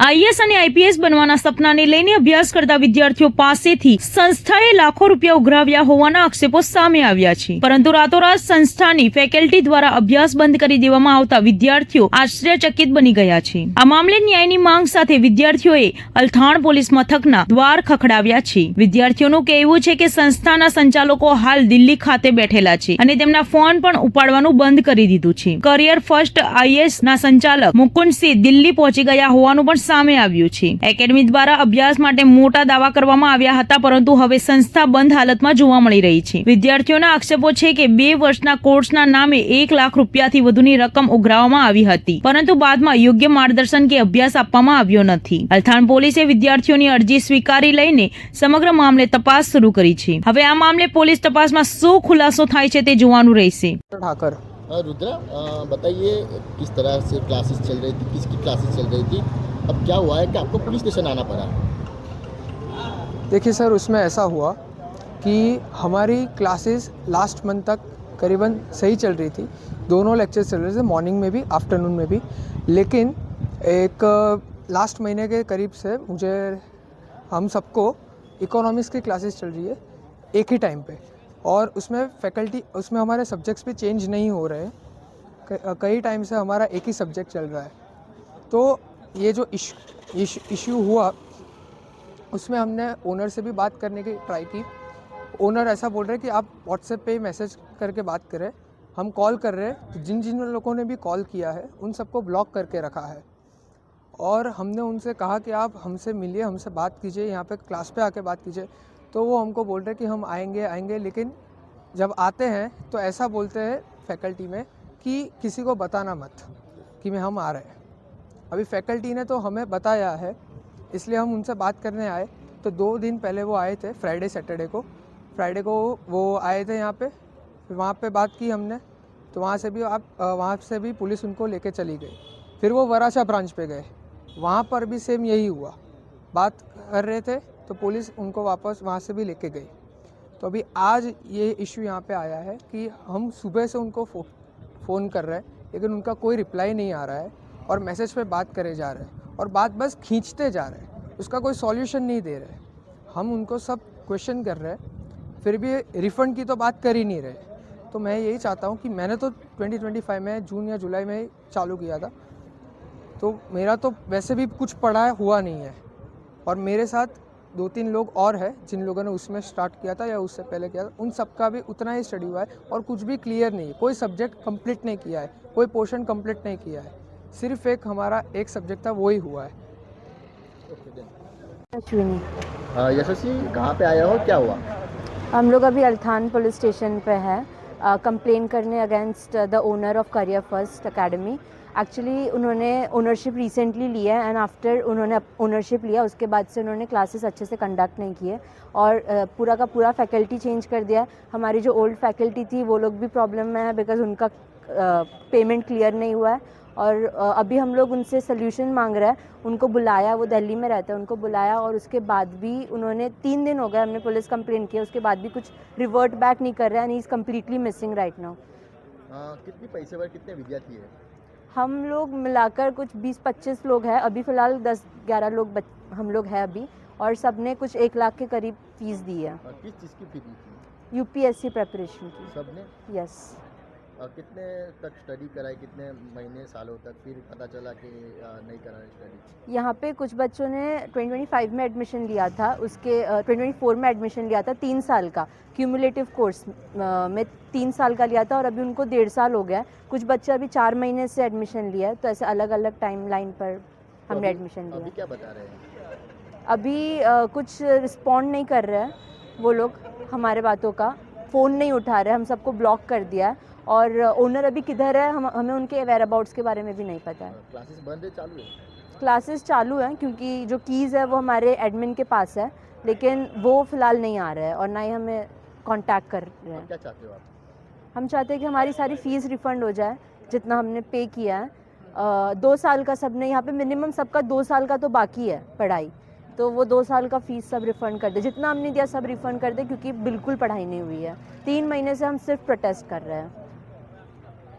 IAS અને IPS બનવાના સપનાને લઈને અભ્યાસ કરતા વિદ્યાર્થીઓ પાસેથી સંસ્થાએ લાખો રૂપિયા ઉઘરાવ્યા હોવાના આક્ષેપો સામે આવ્યા છે, પરંતુ રાતોરાત સંસ્થાની ફેકલ્ટી દ્વારા અભ્યાસ બંધ કરી દેવામાં આવતા વિદ્યાર્થીઓ આશ્ચર્યચકિત બની ગયા છે। આ મામલે ન્યાયની માંગ સાથે વિદ્યાર્થીઓએ અલથાણ પોલીસ મથકના દ્વાર ખખડાવ્યા છે। વિદ્યાર્થીઓનું કહેવું છે કે સંસ્થાના સંચાલકો હાલ દિલ્હી ખાતે બેઠેલા છે અને તેમના ફોન પણ ઉપાડવાનું બંધ કરી દીધું છે। કરિયર ફર્સ્ટ આઈએએસ ના સંચાલક મુકુંદસિંહ દિલ્હી પહોંચી ગયા હોવાનું પણ સામે આવ્યું છે। એકેડમી દ્વારા અભ્યાસ માટે મોટા દાવા કરવામાં આવ્યા હતા, પરંતુ હવે સંસ્થા બંધ હાલતમાં જોવા મળી રહી છે। વિદ્યાર્થીઓના આક્ષેપો છે કે 2 વર્ષના કોર્સના નામે 1 લાખ રૂપિયાથી વધુની રકમ ઉઘરાવવામાં આવી હતી, પરંતુ બાદમાં યોગ્ય માર્ગદર્શન કે અભ્યાસ આપવામાં આવ્યો નથી। અલથાણ પોલીસે વિદ્યાર્થીઓની અરજી સ્વીકારી લઈને સમગ્ર મામલે તપાસ શરૂ કરી છે। હવે આ મામલે પોલીસ તપાસમાં શું ખુલાસો થાય છે તે જોવાનું રહેશે। ठाकर रुद्रा, बताइए किस तरह से क्लासेस चल रही थी, किसकी क्लासेस चल रही थी, अब क्या हुआ है कि आपको पुलिस स्टेशन आना पड़ा? देखिए सर, उसमें ऐसा हुआ कि हमारी क्लासेस लास्ट मंथ तक करीबन सही चल रही थी। दोनों लेक्चर्स चल रहे थे, मॉर्निंग में भी आफ्टरनून में भी। लेकिन एक लास्ट महीने के करीब से हम सबको इकोनॉमिक्स की क्लासेस चल रही है एक ही टाइम पे, और उसमें हमारे सब्जेक्ट्स भी चेंज नहीं हो रहे हैं। कई टाइम से हमारा एक ही सब्जेक्ट चल रहा है। तो ये जो इशू हुआ, उसमें हमने ओनर से भी बात करने की ट्राई की। ओनर ऐसा बोल रहे कि आप व्हाट्सएप पे मैसेज करके बात करें, हम कॉल कर रहे हैं। तो जिन लोगों ने भी कॉल किया है उन सबको ब्लॉक करके रखा है, और हमने उनसे कहा कि आप हमसे मिलिए, हमसे बात कीजिए, यहाँ पे क्लास पे आके बात कीजिए। तो वो हमको बोल रहे कि हम आएंगे, लेकिन जब आते हैं तो ऐसा बोलते हैं फैकल्टी में कि किसी को बताना मत कि हम आ रहे हैं। अभी फैकल्टी ने तो हमें बताया है, इसलिए हम उनसे बात करने आए। तो 2 दिन पहले वो आए थे, फ्राइडे को वो आए थे यहाँ पे। फिर वहाँ पे बात की हमने, तो वहाँ से भी पुलिस उनको लेके चली गई। फिर वो वराछा ब्रांच पे गए, वहाँ पर भी सेम यही हुआ। बात कर रहे थे तो पुलिस उनको वापस वहाँ से भी लेके गई। तो अभी आज ये इशू यहाँ पे आया है कि हम सुबह से उनको फ़ोन कर रहे हैं, लेकिन उनका कोई रिप्लाई नहीं आ रहा है, और मैसेज पे बात करे जा रहे हैं, और बात बस खींचते जा रहे हैं, उसका कोई सॉल्यूशन नहीं दे रहे। हम उनको सब क्वेश्चन कर रहे हैं, फिर भी रिफ़ंड की तो बात कर ही नहीं रहे। तो मैं यही चाहता हूँ कि मैंने तो 2025 में जून या जुलाई में चालू किया था, तो मेरा तो वैसे भी कुछ पढ़ा हुआ नहीं है, और मेरे साथ 2-3 लोग और हैं जिन लोगों ने उसमें स्टार्ट किया था या उससे पहले किया था। उन सबका भी उतना ही स्टडी हुआ है, और कुछ भी क्लियर नहीं है। कोई सब्जेक्ट कंप्लीट नहीं किया है, कोई पोर्शन कंप्लीट नहीं किया है। सिर्फ हमारा एक सब्जेक्ट था, वो ही हुआ है। अश्विनी, यशस्वी, कहाँ पे आया हो, क्या हुआ? हम लोग अभी अल्थान पुलिस स्टेशन पे है कंप्लेन करने against the owner of career first academy. Actually उन्होंने ओनरशिप रिसेंटली लिया है, एंड आफ्टर उन्होंने ओनरशिप लिया उसके बाद से उन्होंने क्लासेस अच्छे से कंडक्ट नहीं किए, और पूरा का पूरा फैकल्टी चेंज कर दिया। हमारी जो ओल्ड फैकल्टी थी वो लोग भी प्रॉब्लम में है, बिकॉज उनका पेमेंट क्लियर नहीं हुआ है। और अभी हम लोग उनसे सोल्यूशन मांग रहे हैं। उनको बुलाया, वो दिल्ली में रहते हैं, उनको बुलाया, और उसके बाद भी उन्होंने 3 दिन हो गए हमने पुलिस कंप्लेन किया, उसके बाद भी कुछ रिवर्ट बैक नहीं कर रहे हैं, and he is completely missing right now. कितनी पैसे पर कितने विद्यार्थी है? हम लोग मिलाकर कुछ 20-25 लोग हैं अभी फ़िलहाल, 10-11 लोग हम लोग हैं अभी, और सब ने कुछ 1 लाख के करीब फीस दी है। किस चीज़ की फीस दी थी? यूपीएससी प्रिपरेशन की। सबने? यस। कितने तक स्टडी कराई, कितने महीने सालों तक, फिर पता चला कि नहीं करा स्टडी? यहाँ पे कुछ बच्चों ने 2025 में एडमिशन लिया था, उसके 2024 में एडमिशन लिया था 3 साल का क्यूमुलेटिव कोर्स में 3 साल का लिया था, और अभी उनको 1.5 साल हो गया है। कुछ बच्चे अभी 4 महीने से एडमिशन लिया है, तो ऐसे अलग अलग टाइम लाइन पर हमने एडमिशन लिया। अभी क्या बता रहे हैं? अभी कुछ रिस्पॉन्ड नहीं कर रहे हैं वो लोग हमारे बातों का, फ़ोन नहीं उठा रहे, हम सबको ब्लॉक कर दिया है, और ओनर अभी किधर है हमें उनके वेयर अबाउट्स के बारे में भी नहीं पता है। क्लासेस बंद है, चालू है? क्लासेस चालू हैं, क्योंकि जो कीज़ है वो हमारे एडमिन के पास है, लेकिन वो फ़िलहाल नहीं आ रहा है, और ना ही हमें कांटेक्ट कर रहे हैं। क्या चाहते हो आप? हम चाहते हैं कि हमारी सारी फ़ीस रिफ़ंड हो जाए, जितना हमने पे किया है। 2 साल का सबने, यहाँ पे मिनिमम सबका 2 साल का तो बाकी है पढ़ाई, तो वो 2 साल का फ़ीस सब रिफ़ंड कर दे, जितना हमने दिया सब रिफ़ंड कर दे, क्योंकि बिल्कुल पढ़ाई नहीं हुई है। 3 महीने से हम सिर्फ प्रोटेस्ट कर रहे हैं।